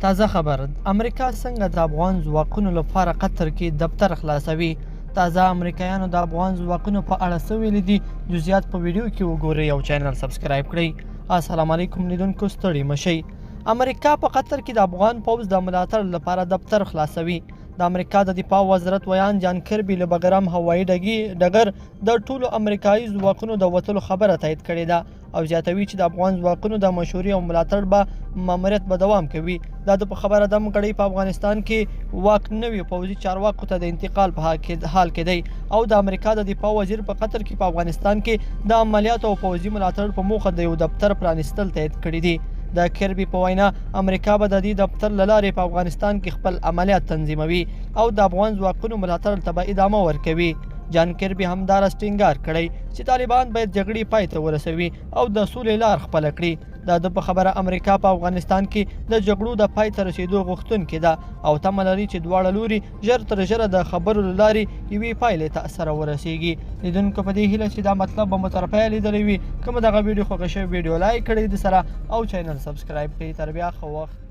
تازه خبر امریکا څنګه د افغان ځواکونو لپاره قطر کې دفتر خلاصوي. تازه امریکایانو د افغان ځواکونو په اړه څه ویلي دي، جزئیات په ویډیو کې وګورئ او چینل سبسکرایب کړئ. السلام علیکم لیدونکو، ستړي مشئ. امریکا په قطر کې د افغان پوځ د ملاتړ لپاره دفتر خلاصوي. د امریکا د دفاع وزارت ویان جان کربي له بګرام هوایي ډګر د ټولو امریکایي ځواکونو د وتلو خبره تایید کړې ده او زیاتوي چې د افغان ځواکونو د مشورې او ملاتړ به ماموریت به دوام کوي. دا د خبره دم غړي په افغانستان کې واک نوي پوځي چارواکو ته د انتقال په حال کې دی او د امریکا د دفاع وزیر په قطر کې په افغانستان کې د عملیاتو او پوځي ملاتړ په موخه د یو دفتر پرانیستل تایید کړي دي. د کربي په وینا امریکا به د دې دفتر له لارې په افغانستان کې خپل عملیات تنظیموي او د افغان ځواکونو ملاتړ ته به ادامه ورکوي. جان کربي همداراز ټینګار کړی چې طالبان باید جګړې پای ته ورسوي او د سولې لار خپله کړي. د په خبره امریکا په افغانستان کې د جګړو د پای ته رسیدو غوښتونکې ده او تمه لري چې دواړه لوري ژر تر ژره د خبرو له لارې یوې پایلې ته سره ورسیږي. لیدونکو په دې هیله چې دا مطلب به مو تر پایه لیدلی وي. که مو دغه ویډیو خوښه شوې ویډیو لایک کړئ د سره او چینل سبسکرایب کړئ. تر بیا ښه وخت.